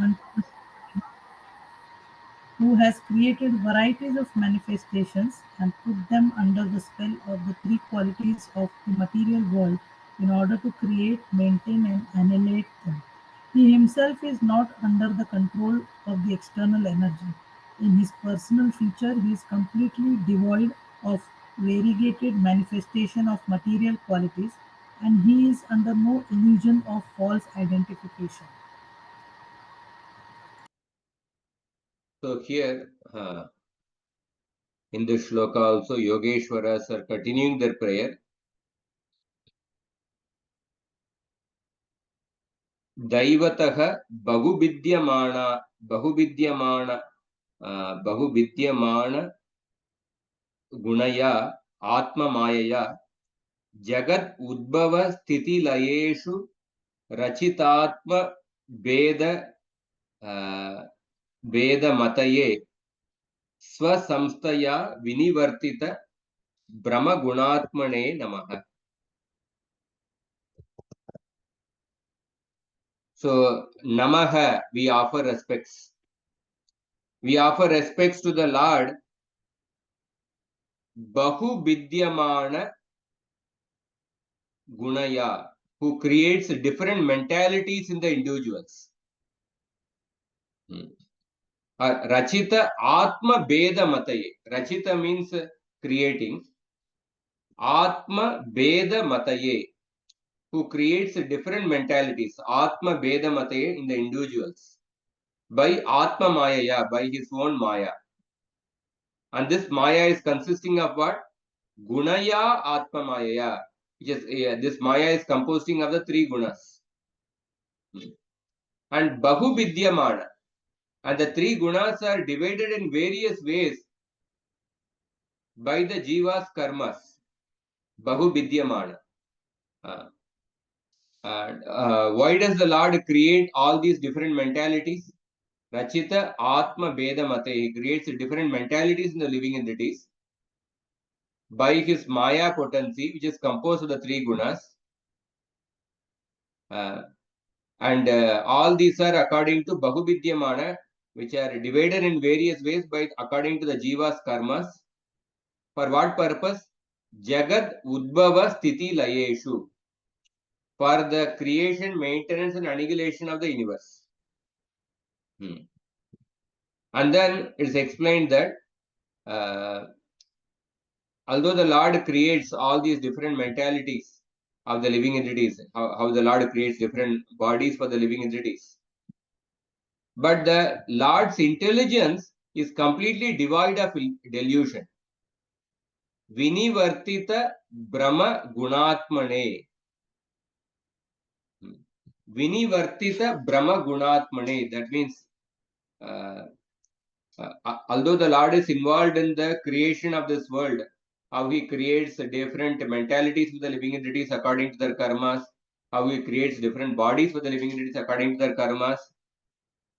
unto the Supreme, who has created varieties of manifestations and put them under the spell of the three qualities of the material world in order to create, maintain, and annihilate them. He himself is not under the control of the external energy. In his personal feature, he is completely devoid of variegated manifestation of material qualities, and he is under no illusion of false identification. So here, in this shloka also, Yogeshwaras are continuing their prayer. Daivatah bahuvidyamana gunaya atma mayaya jagat udbhava sthiti layeshu rachitatma veda veda mataye swasamstaya vinivartita brahma gunatmane namaha. So namaha, we offer respects. We offer respects to the Lord bahuvidyamana gunaya, who creates different mentalities in the individuals. Rachita Atma Beda Mataye. Rachita means creating. Atma Beda Mataye, who creates different mentalities. Atma Beda Mataye in the individuals. By Atma Mayaya, by his own Maya. And this Maya is consisting of what? Gunaya Atma Mayaya. This Maya is composing of the three gunas. And Bahu Vidyamana. And the three gunas are divided in various ways by the Jiva's karmas. Bahu Vidyamana. Why does the Lord create all these different mentalities? Rachita Atma Veda Mate. He creates different mentalities in the living entities by his Maya potency, which is composed of the three gunas. And all these are according to Bahu Vidyamana, which are divided in various ways by according to the Jiva's karmas. For what purpose? Jagat Udbhava Sthiti Layeshu. For the creation, maintenance, and annihilation of the universe. And then it's explained that although the Lord creates all these different mentalities of the living entities, how the Lord creates different bodies for the living entities, but the Lord's intelligence is completely devoid of delusion. Vinivartita Brahma Gunatmane. Vinivartita Brahma Gunatmane. That means, although the Lord is involved in the creation of this world, how he creates different mentalities for the living entities according to their karmas, how he creates different bodies for the living entities according to their karmas.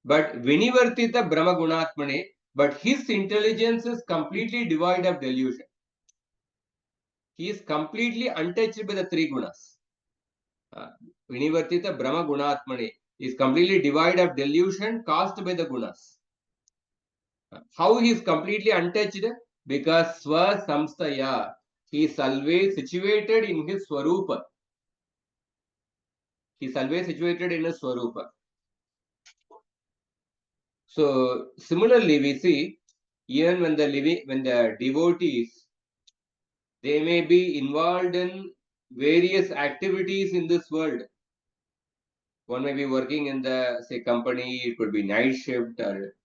But Vinivartita Brahma Gunatmane, but his intelligence is completely devoid of delusion. He is completely untouched by the three gunas. Vinivartita Brahma Gunatmane is completely devoid of delusion caused by the gunas. How he is completely untouched? Because Swa Samstaya, he is always situated in his Swarupa. He is always situated in his Swarupa. So similarly, we see even when the devotees, they may be involved in various activities in this world. One may be working in the company, it could be night shift or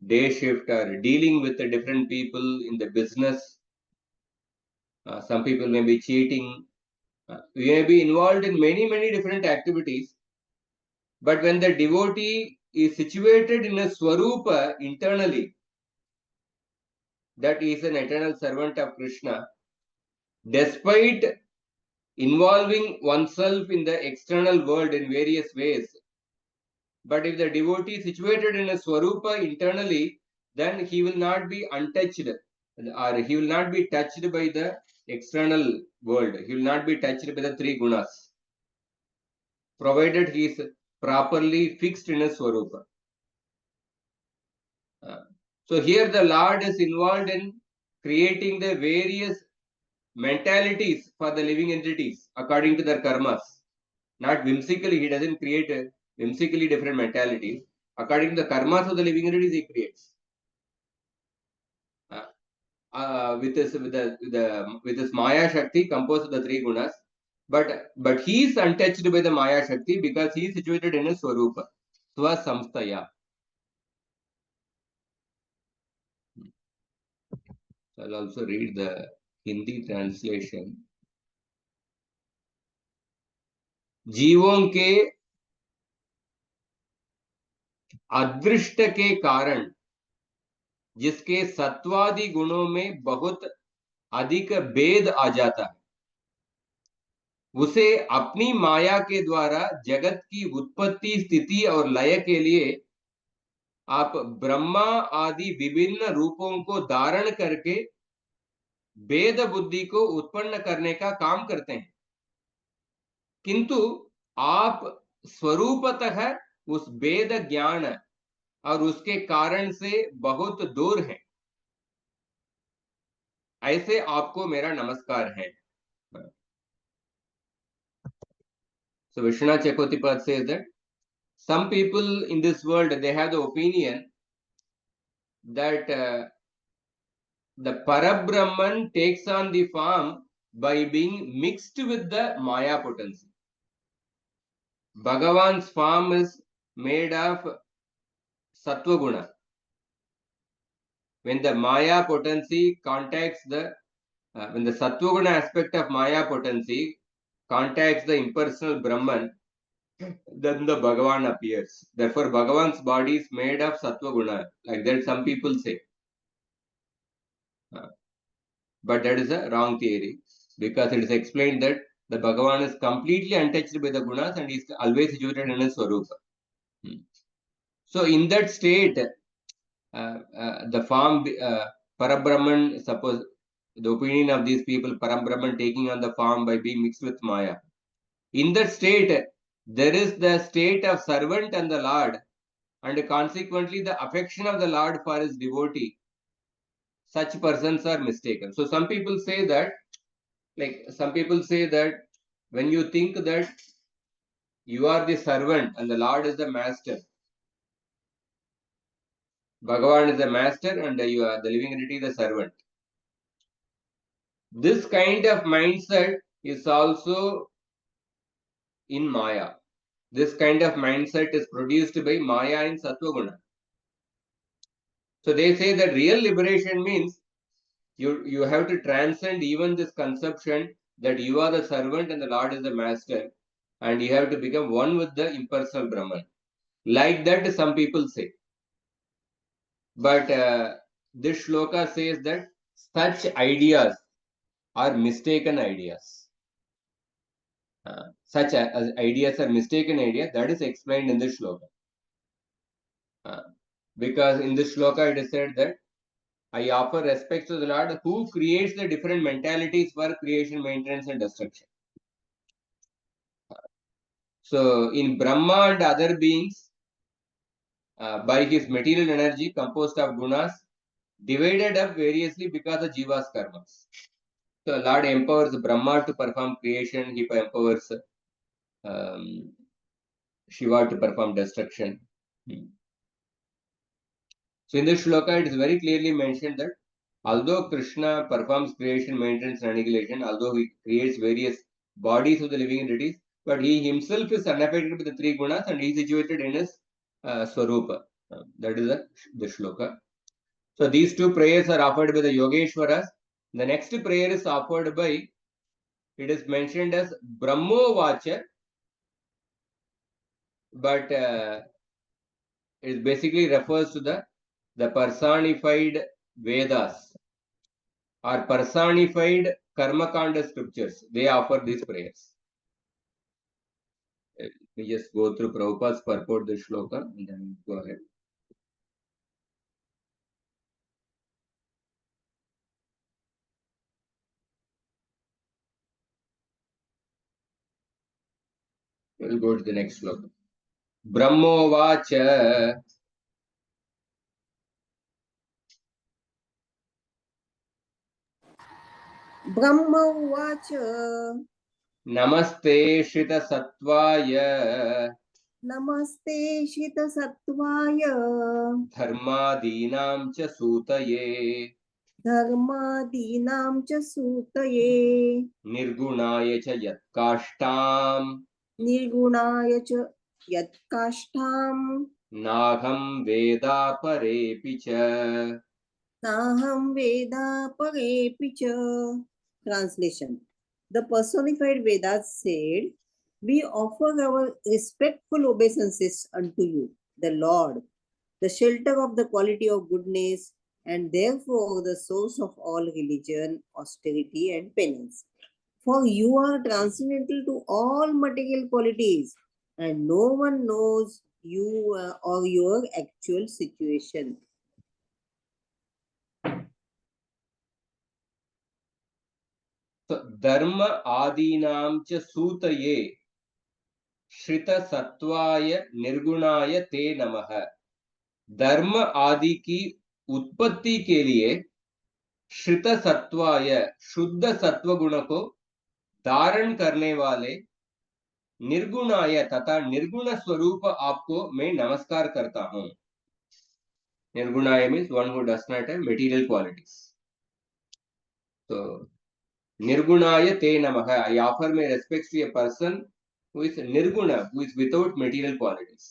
day shift, or dealing with the different people in the business. Some people may be cheating. We may be involved in many different activities. But when the devotee is situated in a Swarupa internally, that he is an eternal servant of Krishna, despite involving oneself in the external world in various ways, but if the devotee is situated in a Swarupa internally, then he will not be untouched, or he will not be touched by the external world. He will not be touched by the three gunas, provided he is properly fixed in a Swarupa. So here the Lord is involved in creating the various mentalities for the living entities according to their karmas. Not whimsically, he doesn't create whimsically different mentalities. According to the karmas of the living entities, he creates. With his Maya Shakti composed of the three gunas, but he is untouched by the Maya Shakti because he is situated in his Swarupa, Swasamstaya. I'll also read the Hindi translation. जीवों के अदृष्ट के कारण जिसके सत्वादि गुणों में बहुत अधिक भेद आ जाता है, उसे अपनी माया के द्वारा जगत की उत्पत्ति स्थिति और लय के लिए आप ब्रह्मा आदि विभिन्न रूपों को धारण करके भेद बुद्धि को उत्पन्न करने का काम करते हैं, किंतु आप स्वरूपतः उस भेद ज्ञान और उसके कारण से बहुत दूर हैं। ऐसे आपको मेरा नमस्कार है। So Vishwanath Chakravarti says that some people in this world, they have the opinion that the Parabrahman takes on the form by being mixed with the Maya potency. Bhagavan's form is made of Sattva Guna. When the Maya potency contacts when the Sattva Guna aspect of Maya potency contacts the impersonal Brahman, then the Bhagavan appears. Therefore, Bhagavan's body is made of Sattva Guna. Like that, some people say. But that is a wrong theory because it is explained that the Bhagavan is completely untouched by the gunas and is always situated in his Swarupa. So, in that state, the form Parabrahman, suppose the opinion of these people, Parabrahman taking on the form by being mixed with Maya. In that state, there is the state of servant and the Lord, and consequently the affection of the Lord for his devotee. Such persons are mistaken. So some people say that, when you think that you are the servant and the Lord is the master, Bhagavan is the master and you are the living entity, the servant. This kind of mindset is also in Maya. This kind of mindset is produced by Maya in Sattva-guna. So they say that real liberation means you have to transcend even this conception that you are the servant and the Lord is the master, and you have to become one with the impersonal Brahman. Like that, some people say. But this shloka says that such ideas are mistaken ideas. Such ideas are mistaken ideas. That is explained in this shloka. Because in this shloka it is said that I offer respect to the Lord who creates the different mentalities for creation, maintenance, and destruction. So in Brahma and other beings, by his material energy composed of gunas, divided up variously because of Jiva's karmas. So Lord empowers Brahma to perform creation, he empowers Shiva to perform destruction. So in this shloka, it is very clearly mentioned that although Krishna performs creation, maintenance, and annihilation, although he creates various bodies of the living entities, but he himself is unaffected with the three gunas and he is situated in his Swarupa. That is the shloka. So these two prayers are offered by the Yogeshwaras. The next prayer is offered by, it is mentioned as Brahmo Vacha, but it basically refers to the personified Vedas or personified Karmakanda scriptures. They offer these prayers. We just go through Prabhupada's purport, the shloka, and then go ahead. We'll go to the next shloka. Brahmo Vacha ब्रह्म उवाच नमस्ते श्रितसत्त्वाय नमस्ते शितसत्त्वाय धर्मादीनां च सूतये धर्मादीनां च सूतये निर्गुणाय च यत्काष्ठां निर्गुणाय च यत्काष्ठां नाहं वेदापरेऽपि च नाहं वेदा परेऽपि च. Translation. The personified Vedas said, we offer our respectful obeisances unto you, the Lord, the shelter of the quality of goodness, and therefore the source of all religion, austerity, and penance. For you are transcendental to all material qualities, and no one knows you or your actual situation. धर्म आदीनां च सूतये श्रितसत्त्वाय निर्गुणाय ते नमः। धर्म आदि की उत्पत्ति के लिए श्रित सत्वाय शुद्ध सत्व गुण को धारण करने वाले निर्गुणाय तथा निर्गुण स्वरूप आपको मैं नमस्कार करता हूं। निर्गुणाय means one who does not have material qualities. तो निर्गुणाय ते नमः। I offer my respects to a person who is निर्गुण, who is without material qualities.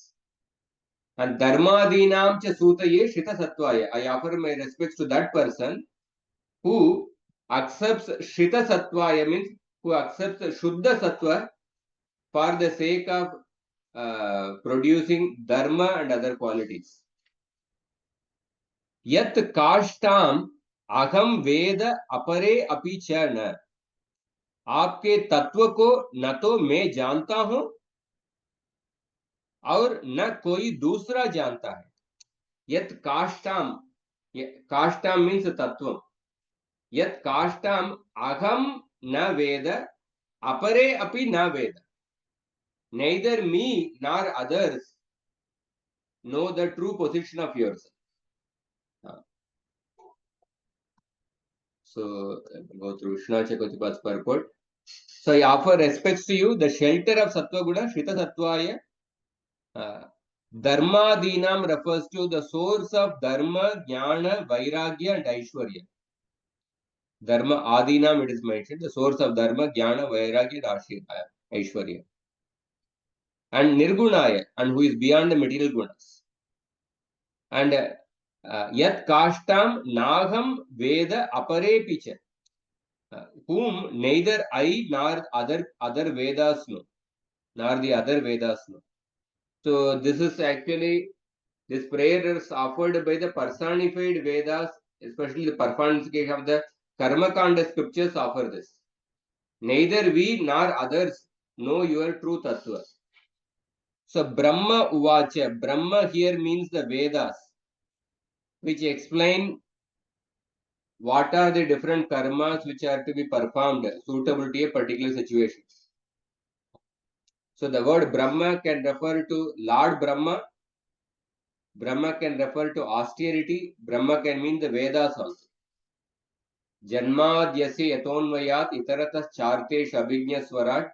And dharmadinam cha sutaye shita sattvaye. I offer my respects to that person who accepts shita sattvaye, means who accepts shuddha sattva for the sake of producing dharma and other qualities. Yat kashtam aham veda apare api cha na. आपके तत्व को न तो मैं जानता हूं और न कोई दूसरा जानता है। यत काष्टाम, काष्टाम मीन्स तत्व। यत काष्टाम अहम न वेद अपरे अपि न वेद। Neither me nor others know the true position of yours. So go through Vishnu Chakotipath's purport. So I offer respects to you, the shelter of Sattva Guna, Shrita Sattvaya. Dharmadinam refers to the source of Dharma, Jnana, Vairagya and Aishwarya. Dharma Adinam, it is mentioned, the source of Dharma, Jnana, Vairagya and Aishwarya. And Nirgunaya, and who is beyond the material gunas. And Yat Kashtam Nagam Veda Apare Picha, whom neither I nor other Vedas know, nor the other Vedas know. So this is actually, this prayer is offered by the personified Vedas, especially the personification of the Karma Kanda scriptures offer this. Neither we nor others know your true Tattva. So Brahma Uvacha, Brahma here means the Vedas, which explain what are the different karmas which are to be performed suitable to a particular situation. So the word Brahma can refer to Lord Brahma. Brahma can refer to austerity. Brahma can mean the Vedas also. Janmadyasi yatonvayat itaratas chartesh abhijna swarat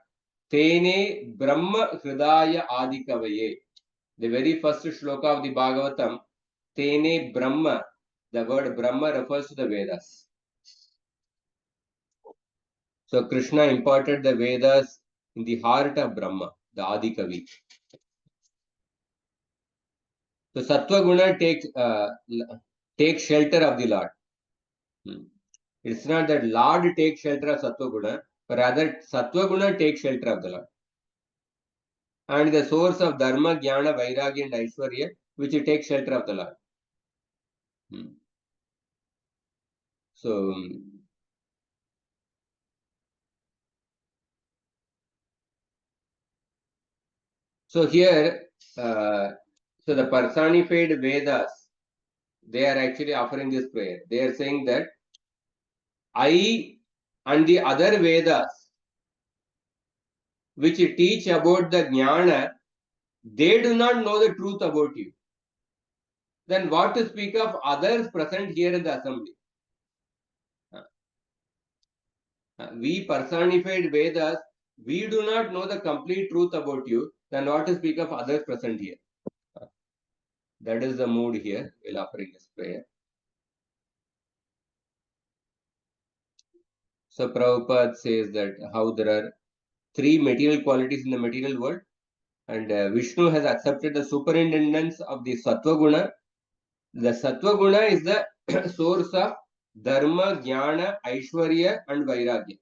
tene Brahma hridaya adikavaye. The very first shloka of the Bhagavatam, tene Brahma, the word Brahma refers to the Vedas. So Krishna imparted the Vedas in the heart of Brahma, the Adi Kavi. So Sattva Guna takes shelter of the Lord. It's not that Lord takes shelter of Sattva Guna, but rather Sattva Guna takes shelter of the Lord. And the source of Dharma, Jnana, Vairagya and Aishwarya, which takes shelter of the Lord. So here, so the personified Vedas, they are actually offering this prayer. They are saying that I and the other Vedas, which teach about the Jnana, they do not know the truth about you. Then what to speak of others present here in the assembly? We personified Vedas, we do not know the complete truth about you, then what to speak of others present here? That is the mood here while offering this prayer. So Prabhupada says that how there are three material qualities in the material world, and Vishnu has accepted the superintendence of the Sattva Guna. The Sattva Guna is the source of Dharma, Jnana, Aishwarya and Vairagya.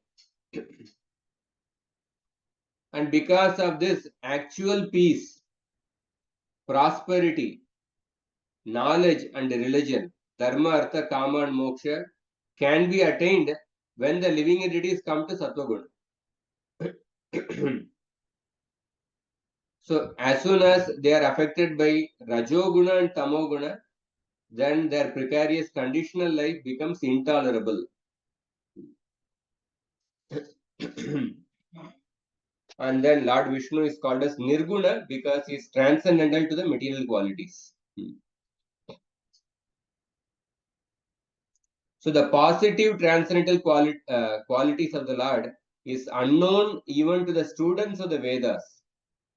And because of this, actual peace, prosperity, knowledge and religion, Dharma, Artha, Kama and Moksha, can be attained when the living entities come to Sattva Guna. So, as soon as they are affected by Rajoguna and Tamoguna, then their precarious conditional life becomes intolerable. And then Lord Vishnu is called as Nirguna because he is transcendental to the material qualities. So the positive transcendental qualities of the Lord is unknown even to the students of the Vedas,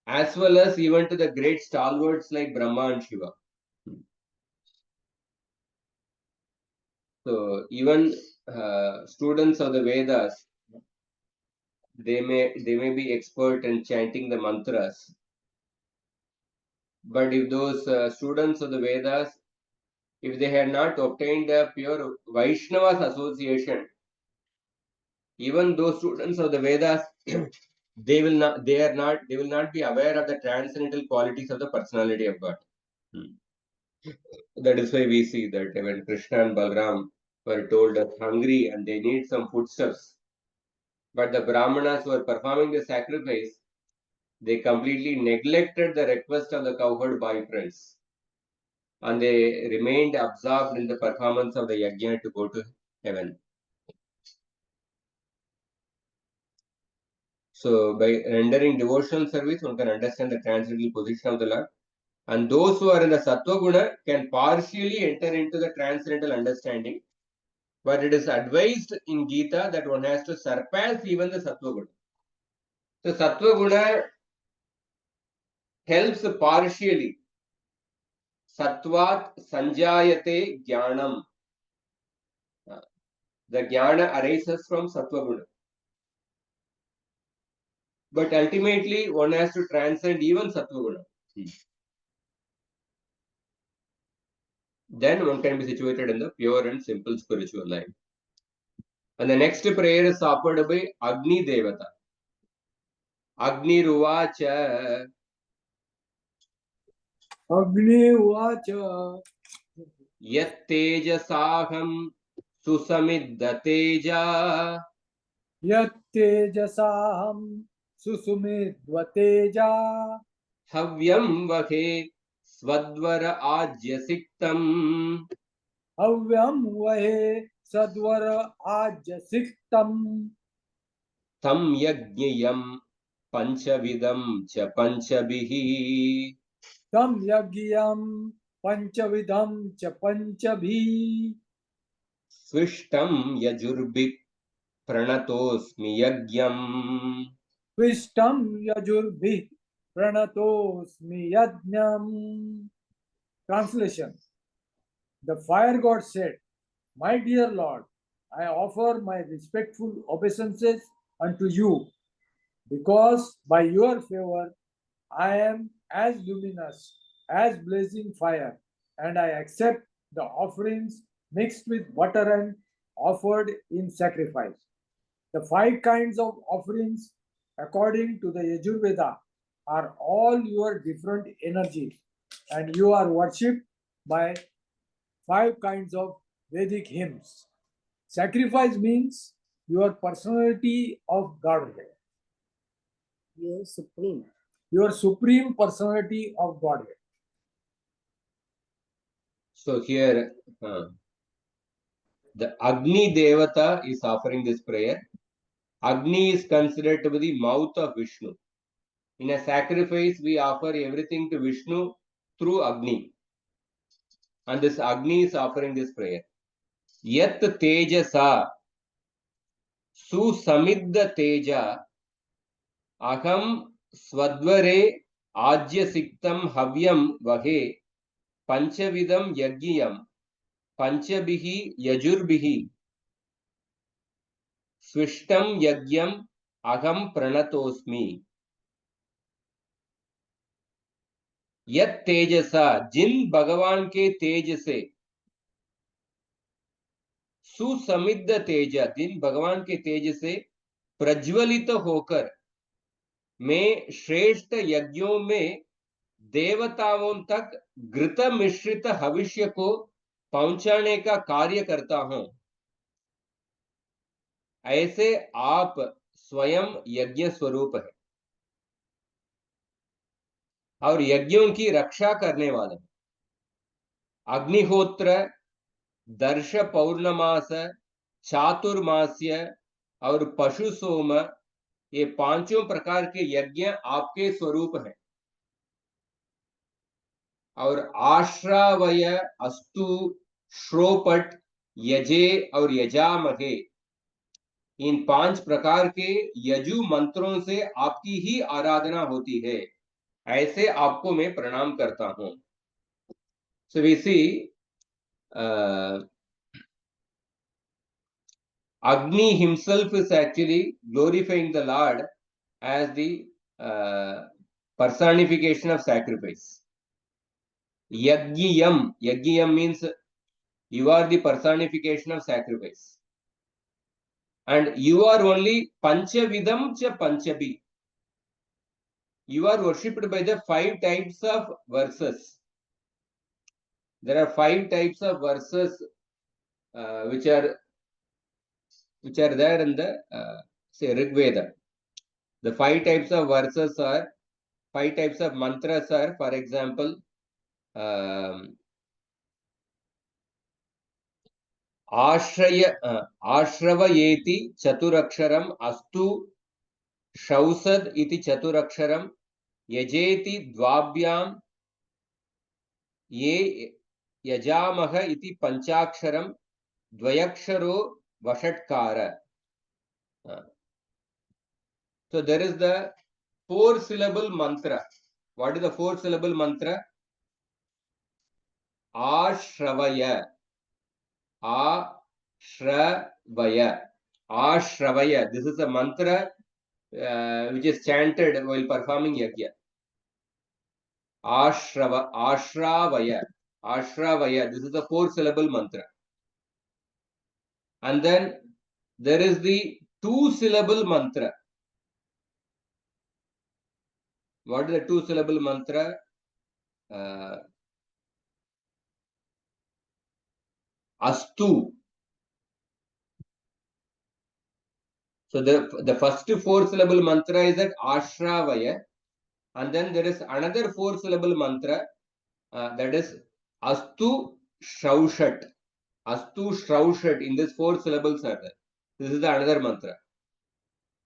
as well as even to the great stalwarts like Brahma and Shiva. So even students of the Vedas, they may be expert in chanting the mantras, but if those students of the Vedas, if they had not obtained a pure Vaishnava's association, even those students of the Vedas, they will not be aware of the transcendental qualities of the personality of God. That is why we see that when Krishna and Balram were told that hungry and they need some foodstuffs, but the Brahmanas who were performing the sacrifice, they completely neglected the request of the cowherd boyfriends, and they remained absorbed in the performance of the yajna to go to heaven. So by rendering devotional service, one can understand the transcendental position of the Lord. And those who are in the Sattva Guna can partially enter into the transcendental understanding. But it is advised in Gita that one has to surpass even the Sattva Guna. So Sattva Guna helps partially. Sattvat sanjayate jnanam. The jnana arises from Sattva Guna. But ultimately, one has to transcend even Sattva Guna. Then one can be situated in the pure and simple spiritual life. And the next prayer is offered by Agni Devata. Agni Ruvacha. Agni Uvacha. Yat Tejasaham Susamiddateja. Yat Tejasaham Susumidvateja. Havyam Vahe Swadvara Ajyasiktam. Havyam Vahe Sadvara Ajasiktam. Tam Yajnayam Panchavidam Cha Panchabhihi. Tam Yagyam Panchavidam Cha Panchabhi. Swishtam Yajurbi Pranatosmi Yagyam. Vishtam Yajurbi Pranatosmi Yajnam. Translation. The fire god said, "My dear Lord, I offer my respectful obeisances unto you, because by your favor I am as luminous as blazing fire, and I accept the offerings mixed with butter and offered in sacrifice. The 5 kinds of offerings, according to the Yajurveda, are all your different energies, and you are worshipped by 5 kinds of Vedic hymns. Sacrifice means your personality of Godhead, You're supreme. your supreme personality of Godhead." So here, the Agni Devata is offering this prayer. Agni is considered to be the mouth of Vishnu. In a sacrifice, we offer everything to Vishnu through Agni. And this Agni is offering this prayer. Yat Tejasa Susamidda Teja Aham Swadvare Ajyasiktam Havyam Vahe Panchavidam Yagyam Panchabihi Yajurbihi Swishtam Yagyam Aham Pranatosmi यत तेजसा जिन भगवान के तेज से सुसमिद्ध तेज जिन भगवान के तेज से प्रज्वलित होकर मैं श्रेष्ठ यज्ञों में देवताओं तक घृत मिश्रित हविष्य को पहुंचाने का कार्य करता हूं, ऐसे आप स्वयं यज्ञ स्वरूप है और यज्ञों की रक्षा करने वाले। अग्निहोत्र, दर्श पौर्णमास, चातुर्मास्य और पशु सोम, ये पांचों प्रकार के यज्ञ आपके स्वरूप हैं। और आश्रावय, अस्तु, श्रोपट, यजे और यजामहे, इन 5 प्रकार के यजु मंत्रों से आपकी ही आराधना होती है, ऐसे आपको मैं प्रणाम करता हूं। So we see Agni himself is actually glorifying the Lord as the personification of sacrifice. Yagyam, Yagyam means you are the personification of sacrifice. And you are only Panchavidam cha Panchabi. You are worshipped by the 5 types of verses. There are 5 types of verses which are there in the say Rig Veda. The 5 types of verses are 5 types of mantras are, for example, Ashravayeti Chaturaksharam Astu Shausad iti Chaturaksharam Yajeti Dvabhyam Ye Yajamaha iti Panchaksharam Dvayaksharo Vashatkara. So there is the 4-syllable mantra. What is the 4-syllable mantra? Ashravaya. Ashravaya. Ashravaya. This is a mantra which is chanted while performing yajna. Ashravaya. Ashravaya. This is the 4-syllable mantra. And then there is the 2-syllable mantra. What is the 2-syllable mantra? Astu. So the first 4-syllable mantra is that Ashravaya, and then there is another 4-syllable mantra that is Astu Shraushat. Astu Shraushat. In this 4 syllables are there. This is the another mantra.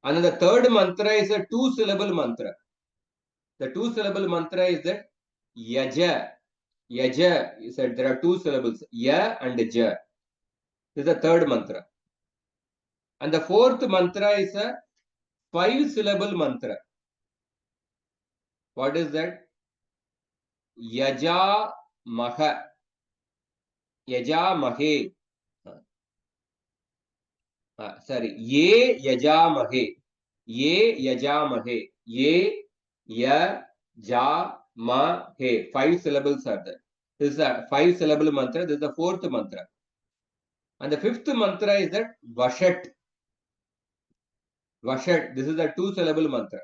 And the third mantra is a 2-syllable mantra. The 2-syllable mantra is that Yaja. Yaja is that there are 2 syllables, Ya and Ja. This is the third mantra. And the 4th mantra is a 5-syllable mantra. What is that? Yaja Maha. Yaja Mahe. Sorry. Ye Yaja Mahe. Ye Yaja Mahe. Ye Ya Ja Ma He. 5 syllables are there. This is a 5-syllable mantra. This is the 4th mantra. And the 5th mantra is that Vashat. Vashat. This is the 2-syllable mantra.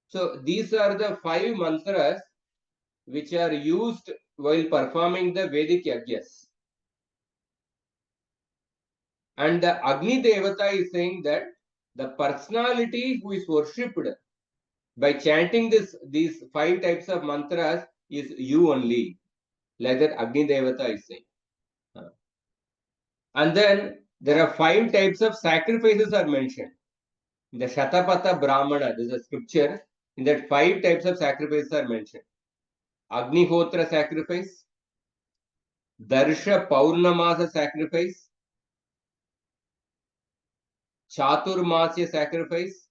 So these are the 5 mantras which are used while performing the Vedic yajnas. And the Agni Devata is saying that the personality who is worshipped by chanting these 5 types of mantras is you only. Like that Agni Devata is saying. And then there are 5 types of sacrifices are mentioned. In the Shatapatha Brahmana, there is a scripture, in that 5 types of sacrifices are mentioned. Agnihotra sacrifice, Darsha Paurnamasa sacrifice, Chaturmasya sacrifice,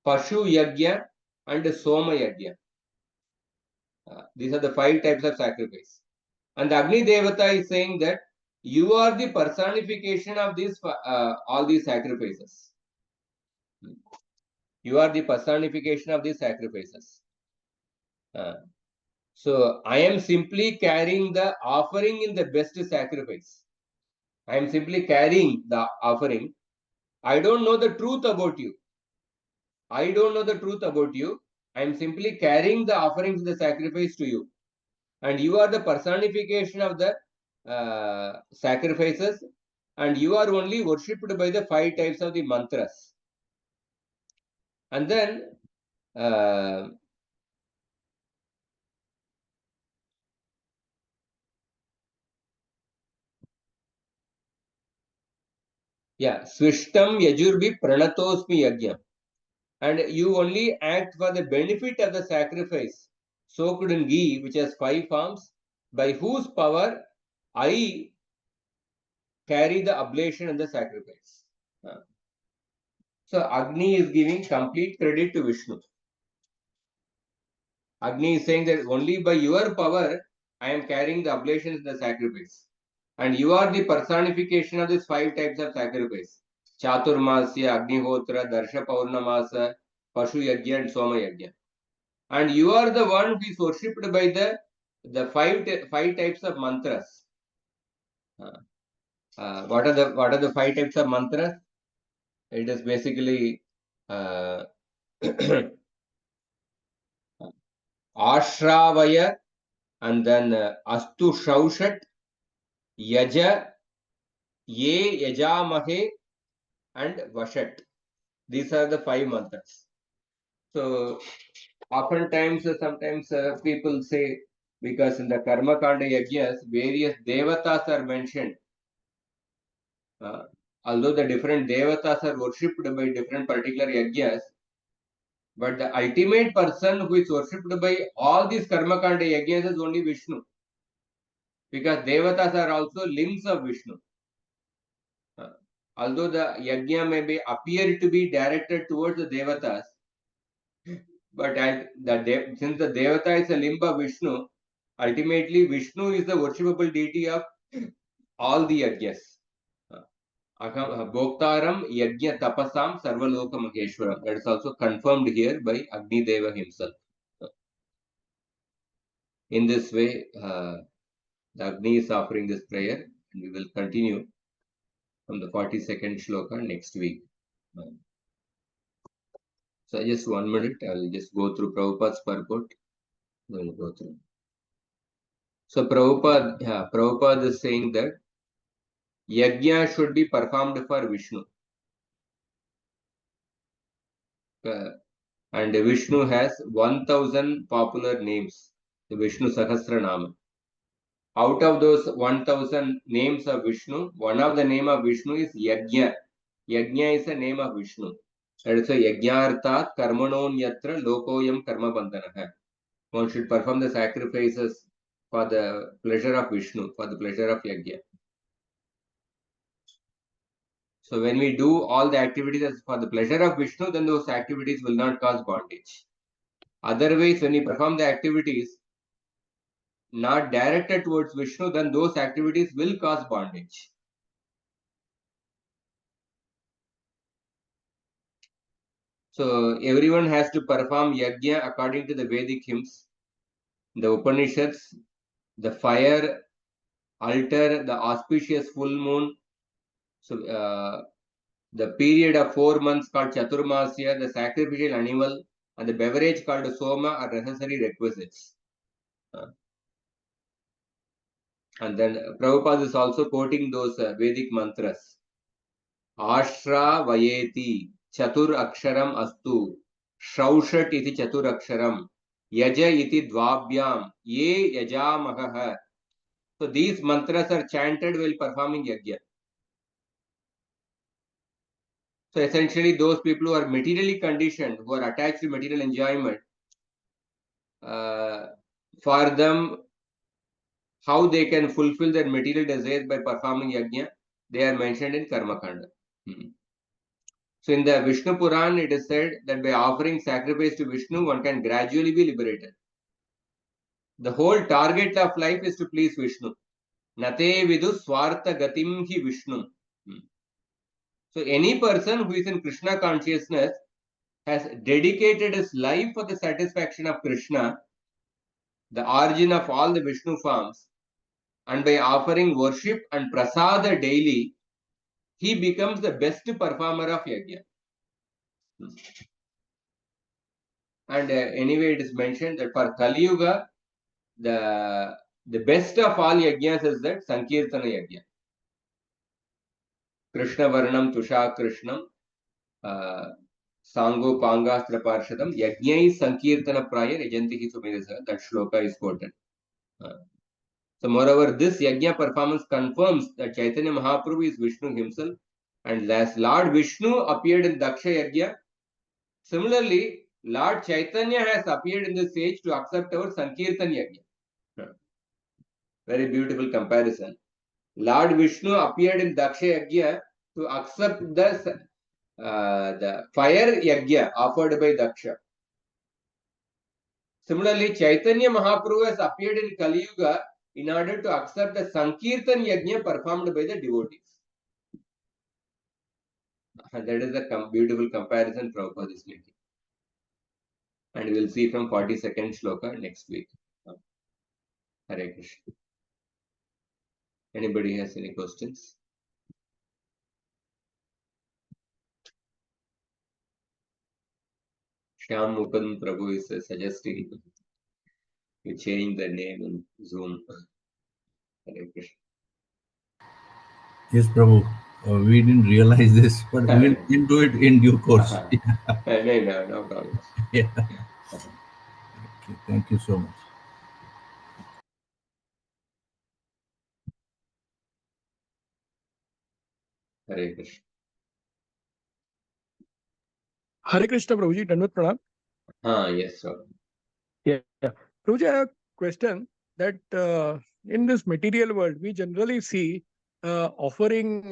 Pashu Yajna, and Soma Yajna. These are the 5 types of sacrifice. And the Agni Devata is saying that you are the personification of these all these sacrifices. You are the personification of these sacrifices. So I am simply carrying the offering in the best sacrifice. I am simply carrying the offering. I don't know the truth about you. I don't know the truth about you. I am simply carrying the offerings in the sacrifice to you. And you are the personification of the sacrifices. And you are only worshipped by the 5 types of the mantras. And then Swishtam Yajurbi Pranatosmi Yajna. And you only act for the benefit of the sacrifice soaked in ghee, which has 5 forms, by whose power I carry the oblation and the sacrifice. So Agni is giving complete credit to Vishnu. Agni is saying that only by your power I am carrying the oblations and the sacrifice. And you are the personification of these 5 types of sacrifice. Chaturmasya, Agnihotra, Darsha Paurnamasa, Pashu Yajna and Soma Yajna. And you are the one who is worshipped by the 5 types of mantras. What are the 5 types of mantras? It is basically Ashravaya, and then Astu Shaushat, Yaja, Ye Yajamahe, and Vashat. These are the 5 mantras. So oftentimes, sometimes people say, because in the Karma Kanda Yajnas, various devatas are mentioned. Although the different devatas are worshipped by different particular yajnas, but the ultimate person who is worshipped by all these Karma Kanda yajnas is only Vishnu. Because devatas are also limbs of Vishnu. Although the yajna may appear to be directed towards the devatas, but since the devata is a limb of Vishnu, ultimately Vishnu is the worshipable deity of all the yajnas. Bhoktaram Yajna Tapasam Sarvaloka Maheshwaram. That is also confirmed here by Agni Deva himself. In this way, the Agni is offering this prayer, and we will continue from the 42nd shloka next week. So just 1 minute, I will just go through Prabhupada's purport. We will go through. So Prabhupada is saying that Yajna should be performed for Vishnu. And Vishnu has 1000 popular names, the Vishnu Sahasranama. Out of those 1000 names of Vishnu, one of the name of Vishnu is Yajna. Yajna is a name of Vishnu. That is a Yajnartat Karmanonyatra Lokoyam Karma Bandhanaha. One should perform the sacrifices for the pleasure of Vishnu, for the pleasure of Yajna. So when we do all the activities for the pleasure of Vishnu, then those activities will not cause bondage. Otherwise, when we perform the activities not directed towards Vishnu, then those activities will cause bondage. So everyone has to perform Yajna according to the Vedic hymns, the Upanishads, the fire, altar, the auspicious full moon. So the period of 4 months called Chaturmasya, the sacrificial animal, and the beverage called Soma are necessary requisites. And then Prabhupada is also quoting those Vedic mantras. Ashra Vayeti Chatur Aksharam Astu Shaushat iti Chatur Aksharam Yaja iti Dvabhyam Ye Yajamaha. So these mantras are chanted while performing Yajna. So essentially, those people who are materially conditioned, who are attached to material enjoyment, for them, how they can fulfill their material desires by performing Yajna, they are mentioned in Karma Kanda. So in the Vishnu Puran, it is said that by offering sacrifice to Vishnu, one can gradually be liberated. The whole target of life is to please Vishnu. Nate vidu swartha gatim hi Vishnu. So any person who is in Krishna consciousness has dedicated his life for the satisfaction of Krishna, the origin of all the Vishnu forms, and by offering worship and prasada daily, he becomes the best performer of yajna. And anyway, it is mentioned that for Kali Yuga, the best of all yajnas is that Sankirtana yajna. Krishna Varnam Tusha Krishnam Sango Pangastra Parshadam Yajnai Sankirtana Praya Yajantihi Sumedasa. That shloka is quoted. So moreover, this yajna performance confirms that Chaitanya Mahaprabhu is Vishnu himself, and as Lord Vishnu appeared in Daksha Yajna, similarly, Lord Chaitanya has appeared in this age to accept our Sankirtan Yajna. Very beautiful comparison. Lord Vishnu appeared in Daksha Yajna to accept the fire Yajna offered by Daksha. Similarly, Chaitanya Mahaprabhu has appeared in Kali Yuga in order to accept the Sankirtan Yajna performed by the devotees. And that is a beautiful comparison Prabhupada is making. And we will see from 42nd shloka next week. Hare Krishna. Anybody has any questions? Shyam Mukund Prabhu is suggesting you change the name in Zoom. Hare Krishna. Yes, Prabhu. We didn't realize this, but we'll do it in due course. No problem. Yeah. Okay, thank you so much. Hare Krishna. Hare Krishna, Prabhuji. Dandavat Pranam. Yes, sir. Yeah. Prabhuji, I have a question that in this material world, we generally see offering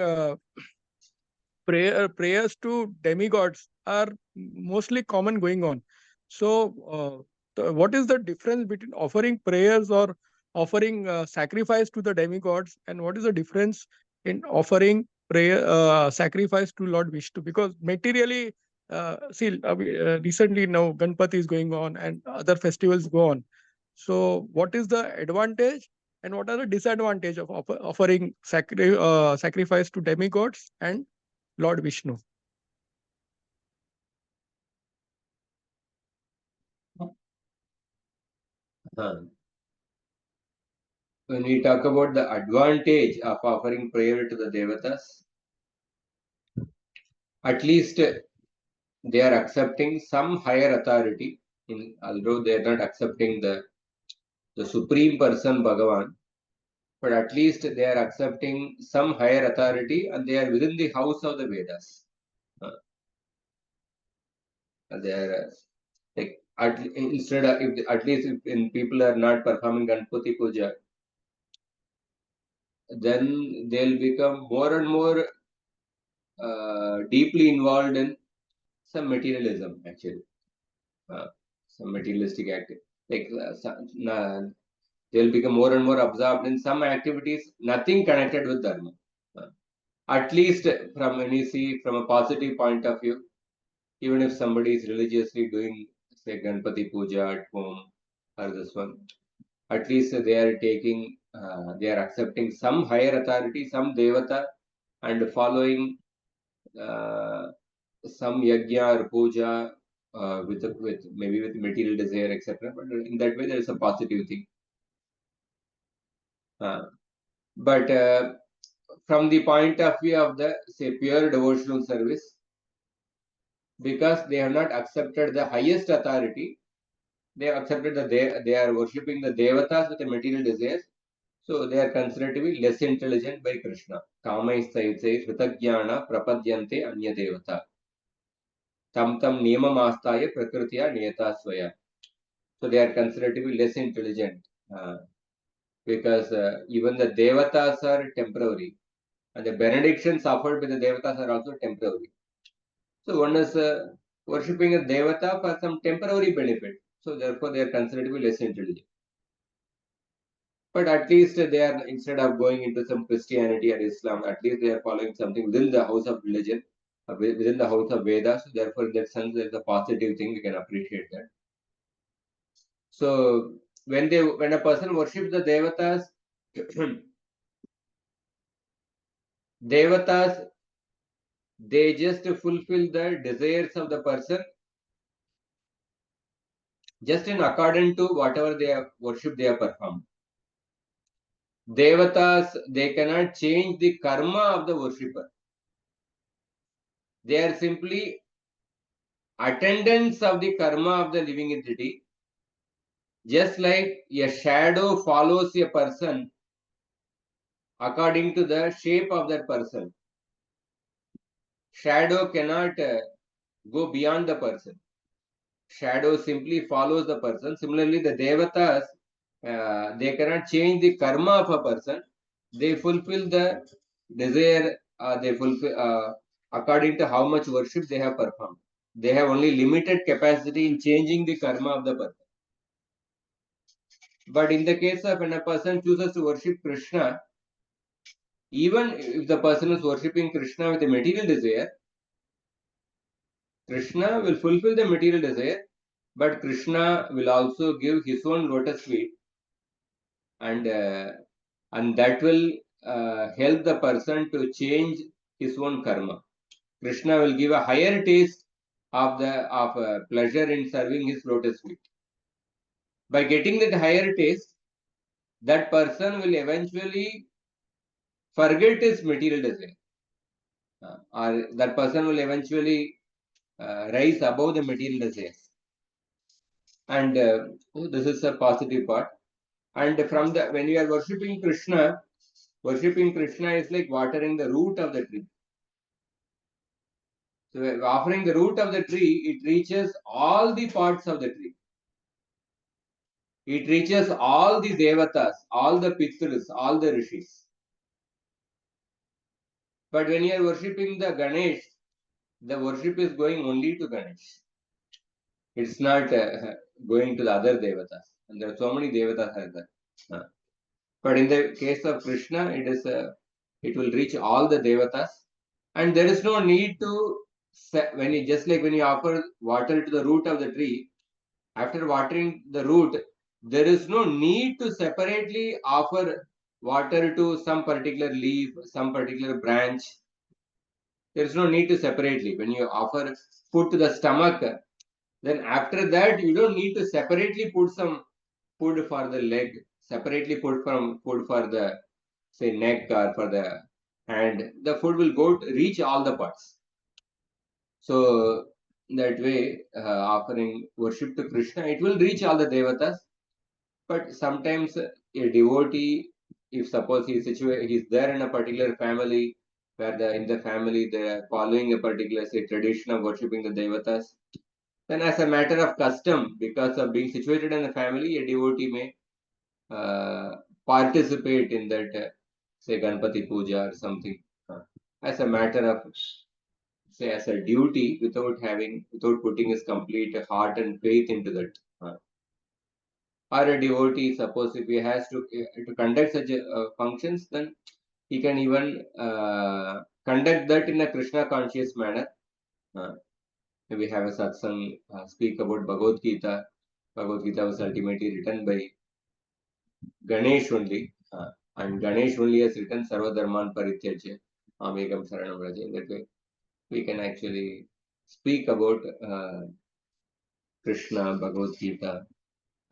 prayers to demigods are mostly common going on. So, what is the difference between offering prayers or offering sacrifice to the demigods, and what is the difference in offering prayer sacrifice to Lord Vishnu? Because materially, recently now Ganpati is going on and other festivals go on. So, what is the advantage and what are the disadvantage of offering sacrifice to demigods and Lord Vishnu? When we talk about the advantage of offering prayer to the devatas, at least they are accepting some higher authority, although they are not accepting the supreme person Bhagavan, but at least they are accepting some higher authority and they are within the house of the Vedas. They are like instead of at least if people are not performing Ganpati Puja, then they'll become more and more deeply involved in some materialism, actually, some materialistic activity. Like they'll become more and more absorbed in some activities, nothing connected with Dharma. At least from when you see from a positive point of view, even if somebody is religiously doing, say, Ganpati Puja at home or this one, at least they are taking, they are accepting some higher authority, some devata, and following some yajna or puja with maybe with material desire, etc. But in that way, there is a positive thing. But from the point of view of the, say, pure devotional service, because they have not accepted the highest authority, they have accepted that they are worshipping the devatas with the material desires, so they are considered to be less intelligent by Krishna. Kamais says Vitagyana prapadyante anya devata. Tam niyamam astaya prakritiya niyata swaya. So they are considered to be less intelligent because even the devatas are temporary, and the benedictions offered by the devatas are also temporary. So one is worshipping a devata for some temporary benefit. So therefore they are considered to be less intelligent. But at least they are, instead of going into some Christianity or Islam, at least they are following something within the house of religion, within the house of Vedas. So therefore, in that sense, there is a positive thing, we can appreciate that. So when a person worships the devatas, devatas, they just fulfill the desires of the person, just in according to whatever they have worship they have performed. Devatas, they cannot change the karma of the worshipper. They are simply attendants of the karma of the living entity. Just like a shadow follows a person according to the shape of that person. Shadow cannot go beyond the person. Shadow simply follows the person. Similarly, the devatas, they cannot change the karma of a person. They fulfill the desire, they fulfill according to how much worship they have performed. They have only limited capacity in changing the karma of the person. But in the case of when a person chooses to worship Krishna, even if the person is worshipping Krishna with a material desire, Krishna will fulfill the material desire, but Krishna will also give his own lotus feet, and that will help the person to change his own karma. Krishna will give a higher taste of pleasure in serving his lotus feet. By getting that higher taste, that person will eventually forget his material desire, or that person will eventually rise above the material desires. And this is a positive part. And from the when you are worshipping Krishna is like watering the root of the tree. So offering the root of the tree, it reaches all the parts of the tree. It reaches all the devatas, all the pitras, all the rishis. But when you are worshipping the Ganesh, the worship is going only to Ganesh. It's not going to the other devatas. And there are so many devatas are there. But in the case of Krishna, it will reach all the devatas, and there is no need to when you offer water to the root of the tree. After watering the root, there is no need to separately offer water to some particular leaf, some particular branch. There is no need to separately. When you offer food to the stomach, then after that you don't need to separately put some food for the leg, separately put food for the say neck or for the hand. The food will reach all the parts. So that way, offering worship to Krishna, it will reach all the devatas. But sometimes a devotee, if suppose he's there in a particular family, where in the family they are following a particular tradition of worshipping the devatas, then as a matter of custom, because of being situated in the family, a devotee may participate in that, say Ganpati Puja or something, as a matter of, say, as a duty, without putting his complete heart and faith into that. Or a devotee, suppose if he has to conduct such functions, then he can even conduct that in a Krishna conscious manner. We have a satsang speak about Bhagavad Gita. Bhagavad Gita was ultimately written by Ganesh only, and Ganesh only has written Sarva Dharman Parityajya Mamekam Saranam Vraja. In that way, we can actually speak about Krishna, Bhagavad Gita,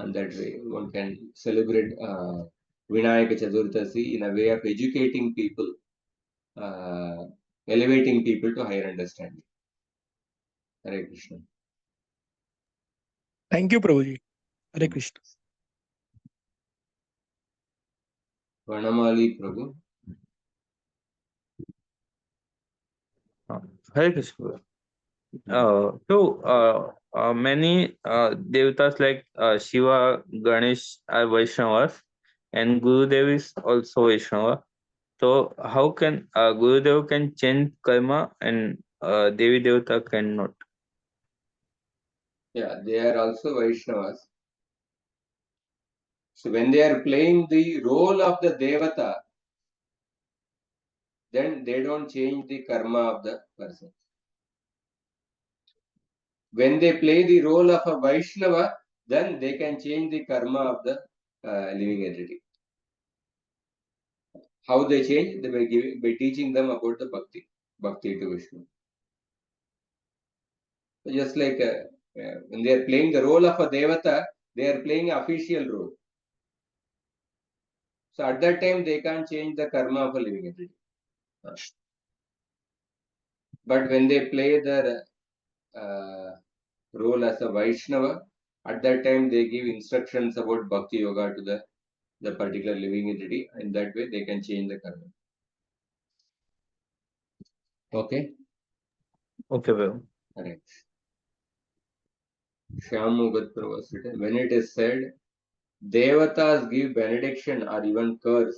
and that way one can celebrate Vinayaka Chaturthasi in a way of educating people, elevating people to higher understanding. Hare Krishna. Thank you, Prabhuji. Hare Krishna. Pranamali Prabhu. Hare Krishna. Many devatas like Shiva, Ganesh are Vaishnavas, and Gurudev is also Vaishnava. So how can Gurudev can change karma and Devi Devta cannot. Yeah, they are also Vaishnavas. So when they are playing the role of the Devata, then they don't change the karma of the person. When they play the role of a Vaishnava, then they can change the karma of the living entity. How they change? By teaching them about the bhakti to Vishnu. So just like when they are playing the role of a Devata, they are playing an official role. So at that time, they can't change the karma of a living entity. But when they play their role as a Vaishnava, at that time they give instructions about Bhakti Yoga to the particular living entity. In that way, they can change the karma. Okay? Okay, Prabhu. Correct. Shyam was written, when it is said, Devatas give benediction or even curse.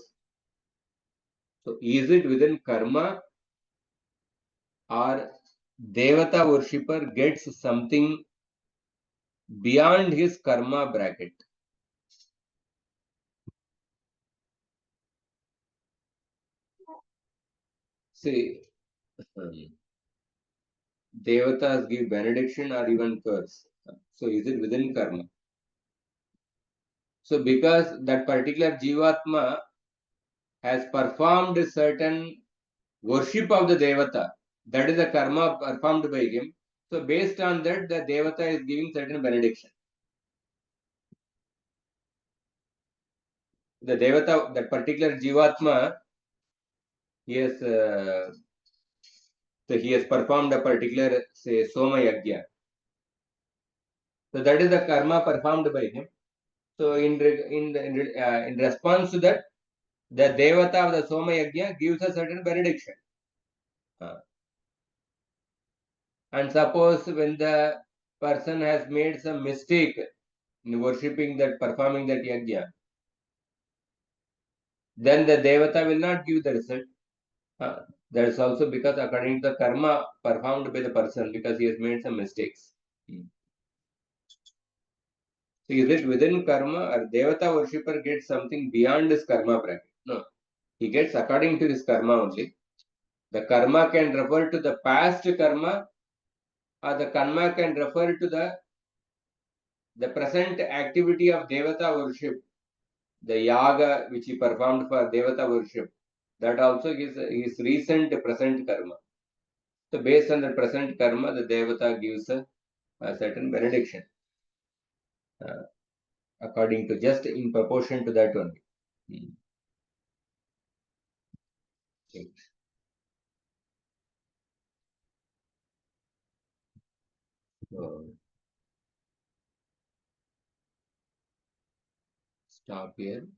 So is it within karma or Devata worshipper gets something beyond his karma bracket? See, Devatas give benediction or even curse. So is it within karma? So because that particular Jivatma has performed a certain worship of the Devata, that is the karma performed by him. So based on that, the Devata is giving certain benediction. The Devata, that particular Jivatma, he has performed a particular, say, Soma Yagya. So that is the karma performed by him. So in response to that, the Devata of the Soma Yagya gives a certain benediction. And suppose when the person has made some mistake in worshipping that, performing that Yagya, then the Devata will not give the result. That is also because according to the karma performed by the person, because he has made some mistakes. So is it within karma or Devata worshipper gets something beyond his karma bracket? No. He gets according to his karma only. The karma can refer to the past karma, or the karma can refer to the present activity of Devata worship, the yaga which he performed for Devata worship. That also is his recent present karma. So based on the present karma, the Devata gives a certain benediction. According to, just in proportion to that only. Okay. So, stop here.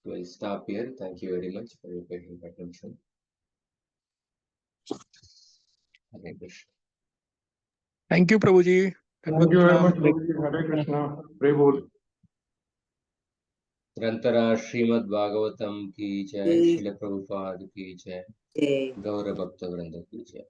We'll stop here. Thank you very much for your patient attention. Hare Krishna. Thank you, Prabhuji. Thank you very much, Prabhuji. Hare Krishna. Pray bol. ग्रंथरा Shrimad Bhagavatam की जय, जय श्रील प्रभुपाद की जय, जय गौर भक्त वृंद की जय।